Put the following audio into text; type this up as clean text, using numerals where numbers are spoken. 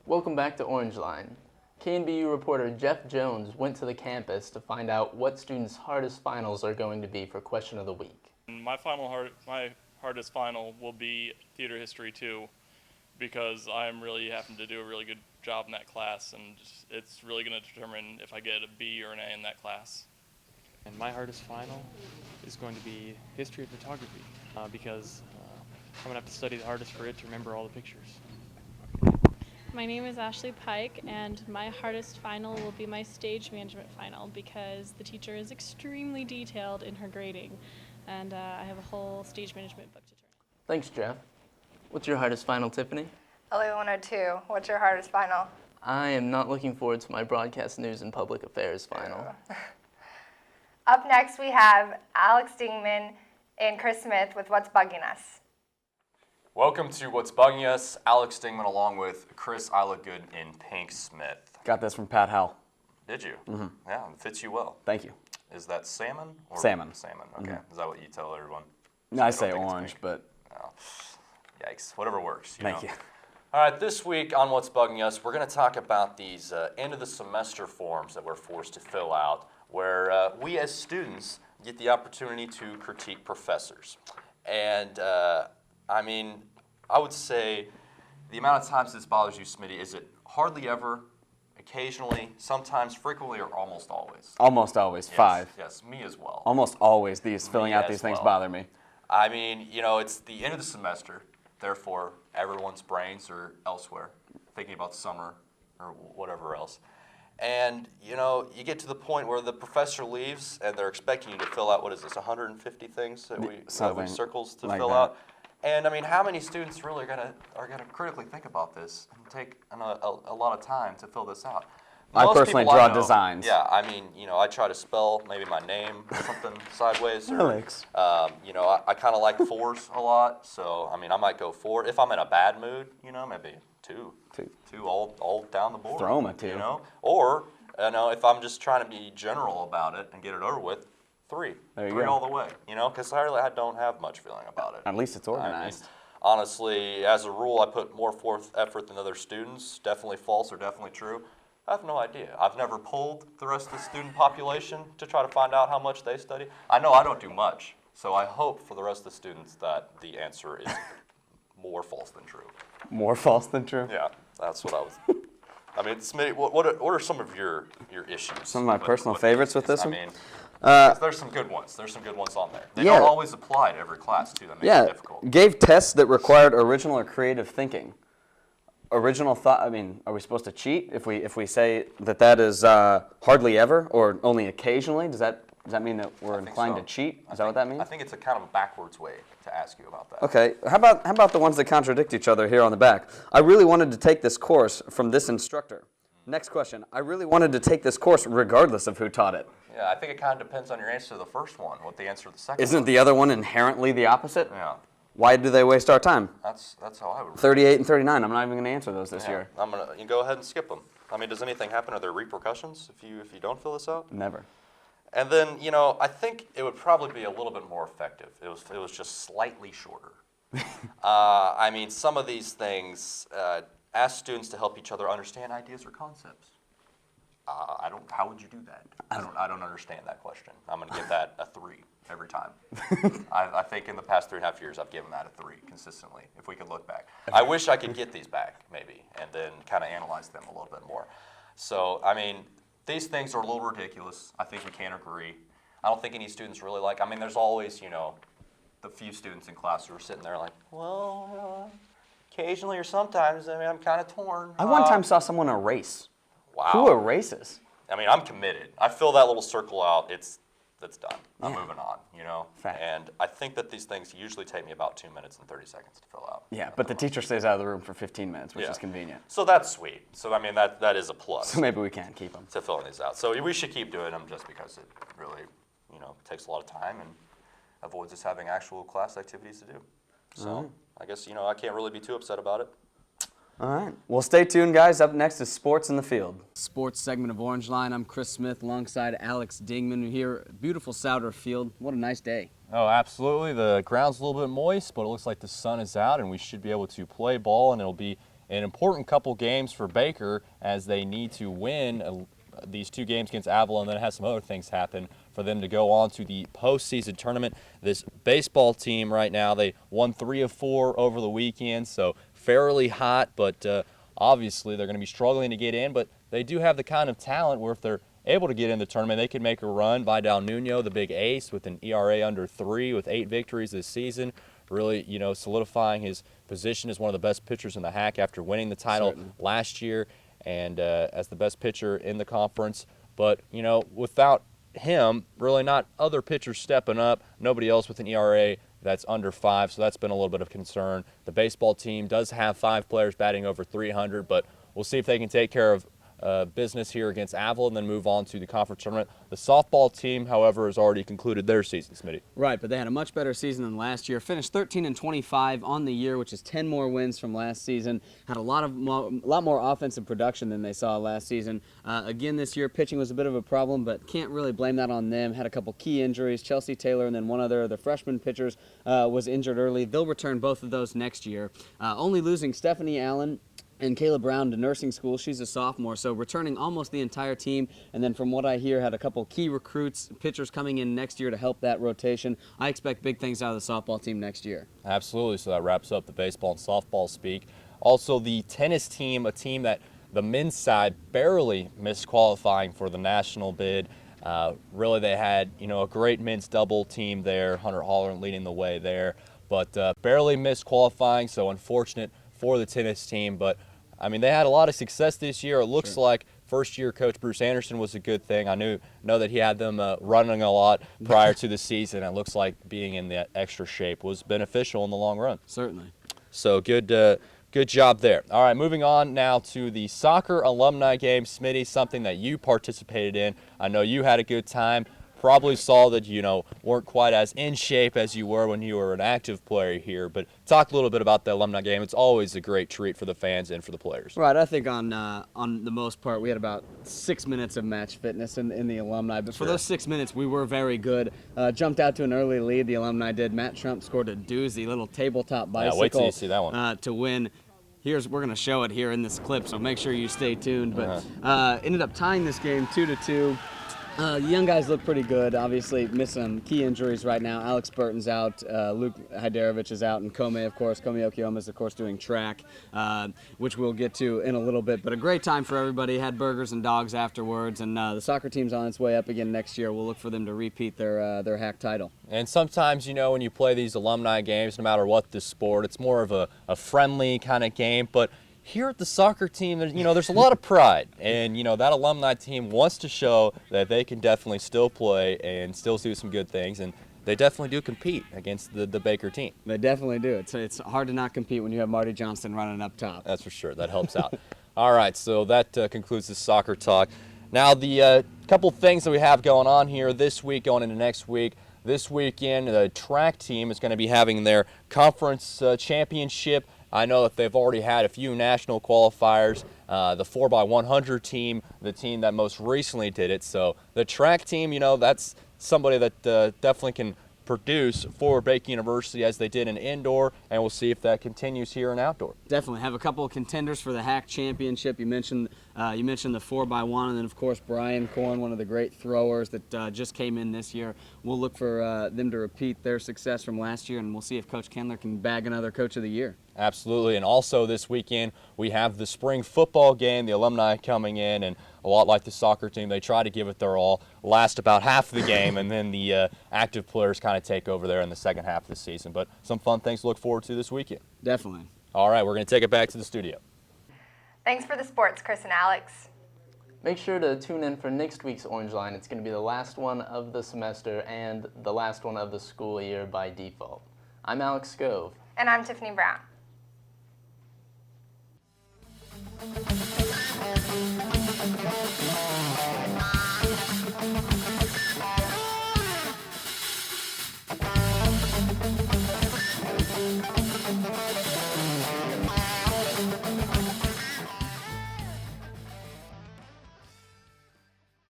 Welcome back to Orangeline. KNBU reporter Jeff Jones went to the campus to find out what students' hardest finals are going to be for Question of the Week. My hardest final will be Theater History 2 because I'm really having to do a really good job in that class, and it's really going to determine if I get a B or an A in that class. And my hardest final is going to be History of Photography because I'm going to have to study the hardest for it to remember all the pictures. My name is Ashley Pike, and my hardest final will be my stage management final because the teacher is extremely detailed in her grading, and I have a whole stage management book to turn in. Thanks, Jeff. What's your hardest final, Tiffany? LA 102, what's your hardest final? I am not looking forward to my broadcast news and public affairs final. Up next, we have Alex Dingman and Chris Smith with What's Bugging Us. Welcome to What's Bugging Us. Alex Dingman along with Chris I Look Good in Pink Smith. Got this from Pat Howell. Did you? Mm-hmm. Yeah, it fits you well. Thank you. Is that salmon? Or Salmon. Salmon, okay. Mm-hmm. Is that what you tell everyone? No, I don't say think it's orange, pink. but Oh, yikes. Whatever works. thank you. All right, this week on What's Bugging Us, we're going to talk about these end of the semester forms that we're forced to fill out, where we as students get the opportunity to critique professors. And I would say the amount of times this bothers you, Smitty, is it hardly ever, occasionally, sometimes, frequently, or almost always? Almost always, Yes, 5. Yes, me as well. Almost always filling out as these things well. bother me. I mean, it's the end of the semester, therefore everyone's brains are elsewhere, thinking about summer or whatever else. And, you get to the point where the professor leaves and they're expecting you to fill out, 150 things that we circles to like fill that. out. And I mean, how many students really are gonna critically think about this and take a lot of time to fill this out? I Most personally people draw know- designs. Yeah, I mean, I try to spell maybe my name or something sideways. Or, Alex. I kind of like 4s a lot, so I mean, I might go 4. If I'm in a bad mood, maybe 2. 2 all down the board. Throw 'em a 2. Or, if I'm just trying to be general about it and get it over with, 3. There you 3 go. all the way, because I don't have much feeling about it. At least it's organized. I mean, honestly, as a rule, I put more forth effort than other students. Definitely false or definitely true. I have no idea. I've never polled the rest of the student population to try to find out how much they study. I know I don't do much, so I hope for the rest of the students that the answer is more false than true. More false than true? Yeah, that's what I was. I mean, Smitty, what are some of your issues? Some of my personal favorites with this one? I mean, there's some good ones. There's some good ones on there. They Yeah. don't always apply to every class, too. That makes it difficult. Gave tests that required original or creative thinking. Original thought, are we supposed to cheat if we say that is hardly ever or only occasionally? Does that mean that we're inclined to cheat? Is that what that means? I think it's a kind of a backwards way to ask you about that. Okay, how about the ones that contradict each other here on the back? I really wanted to take this course from this instructor. Next question. I really wanted to take this course regardless of who taught it. Yeah, I think it kind of depends on your answer to the first one, what the answer to the second Isn't one. the other one inherently the opposite? Yeah, Why do they waste our time? that's how I would read it. 38 and 39. I'm not even going to answer those this Yeah, year. you go ahead and skip them. I mean, does anything happen? Are there repercussions if you don't fill this out? Never. And then, I think it would probably be a little bit more effective. It was just slightly shorter. Some of these things ask students to help each other understand ideas or concepts. How would you do that? I don't understand that question. I'm going to give that a 3 every time. I think in the past 3.5 years, I've given that a 3 consistently, if we could look back. I wish I could get these back, maybe, and then kind of analyze them a little bit more. So, these things are a little ridiculous. I think we can agree. I don't think any students really there's always, the few students in class who are sitting there like, well, occasionally or sometimes, I'm kind of torn. I one time saw someone erase. Wow. Who erases? I'm committed. I fill that little circle out. That's done. I'm Yeah. moving on, Fact. And I think that these things usually take me about 2 minutes and 30 seconds to fill out. Yeah, but the teacher stays out of the room for 15 minutes, which Yeah. is convenient. So that's sweet. So, that is a plus So maybe we can keep them. to filling these out. So we should keep doing them just because it really, takes a lot of time and avoids us having actual class activities to do. So I guess, I can't really be too upset about it. All right. Well, stay tuned, guys. Up next is Sports in the Field. Sports segment of Orangeline. I'm Chris Smith alongside Alex Dingman. We're here at beautiful Sauder Field. What a nice day. Oh, absolutely. The ground's a little bit moist, but it looks like the sun is out, and we should be able to play ball, and it'll be an important couple games for Baker as they need to win these 2 games against Avalon, and then have some other things happen for them to go on to the postseason tournament. This baseball team right now, they won 3 of 4 over the weekend, so fairly hot, but obviously they're going to be struggling to get in, but they do have the kind of talent where if they're able to get in the tournament, they could make a run. Vidal Nuno, the big ace, with an ERA under 3 with 8 victories this season, really, solidifying his position as one of the best pitchers in the HAC after winning the title last year and as the best pitcher in the conference. But, without him, really not other pitchers stepping up, nobody else with an ERA that's under 5, so that's been a little bit of concern. The baseball team does have 5 players batting over 300, but we'll see if they can take care of business here against Avalon and then move on to the conference tournament. The softball team, however, has already concluded their season, Smitty. Right, but they had a much better season than last year. Finished 13-25 on the year, which is 10 more wins from last season. Had a lot more offensive production than they saw last season. Again, this year, pitching was a bit of a problem, but can't really blame that on them. Had a couple key injuries. Chelsea Taylor and then one other of the freshman pitchers was injured early. They'll return both of those next year. Only losing Stephanie Allen and Kayla Brown to nursing school. She's a sophomore, so returning almost the entire team. And then from what I hear, had a couple key recruits, pitchers coming in next year to help that rotation. I expect big things out of the softball team next year. Absolutely, so that wraps up the baseball and softball speak. Also, the tennis team, a team that the men's side barely missed qualifying for the national bid. Really, they had, a great men's double team there, Hunter Holland leading the way there, but barely missed qualifying, so unfortunate for the tennis team. But they had a lot of success this year. It looks like first-year coach Bruce Anderson was a good thing. I know that he had them running a lot prior to the season. It looks like being in that extra shape was beneficial in the long run. Certainly. So good job there. All right, moving on now to the soccer alumni game. Smitty, something that you participated in. I know you had a good time. Probably saw that, weren't quite as in shape as you were when you were an active player here, but talk a little bit about the alumni game. It's always a great treat for the fans and for the players. Right, I think on the most part, we had about 6 minutes of match fitness in the alumni, but for those 6 minutes, we were very good. Jumped out to an early lead, the alumni did. Matt Trump scored a doozy, little tabletop bicycle. Yeah, wait till you see that one. To win. We're going to show it here in this clip, so make sure you stay tuned. But ended up tying this game 2-2. The young guys look pretty good. Obviously, miss some key injuries right now. Alex Burton's out. Luke Hyderovich is out. And Kome, of course. Kome Okiyama is, of course, doing track, which we'll get to in a little bit. But a great time for everybody. Had burgers and dogs afterwards. And the soccer team's on its way up again next year. We'll look for them to repeat their HAC title. And sometimes, when you play these alumni games, no matter what the sport, it's more of a friendly kind of game. But here at the soccer team, there's a lot of pride, and that alumni team wants to show that they can definitely still play and still do some good things, and they definitely do compete against the Baker team. They definitely do. It's hard to not compete when you have Marty Johnston running up top. That's for sure. That helps out. All right, so that concludes the soccer talk. Now, the couple things that we have going on here this week, going into next week. This weekend, the track team is going to be having their conference championship. I know that they've already had a few national qualifiers. The 4x100 team, the team that most recently did it. So the track team, that's somebody that definitely can produce for Baker University as they did in indoor, and we'll see if that continues here in outdoor. Definitely have a couple of contenders for the HAC championship. You mentioned the 4x1, and then of course Brian Korn, one of the great throwers that just came in this year. We'll look for them to repeat their success from last year, and we'll see if Coach Kendler can bag another Coach of the Year. Absolutely, and also this weekend we have the spring football game, the alumni coming in, and a lot like the soccer team, they try to give it their all, last about half the game, and then the active players kind of take over there in the second half of the season. But some fun things to look forward to this weekend. Definitely. All right, we're going to take it back to the studio. Thanks for the sports, Chris and Alex. Make sure to tune in for next week's Orangeline. It's going to be the last one of the semester and the last one of the school year by default. I'm Alex Scove. And I'm Tiffany Brown. Thank you.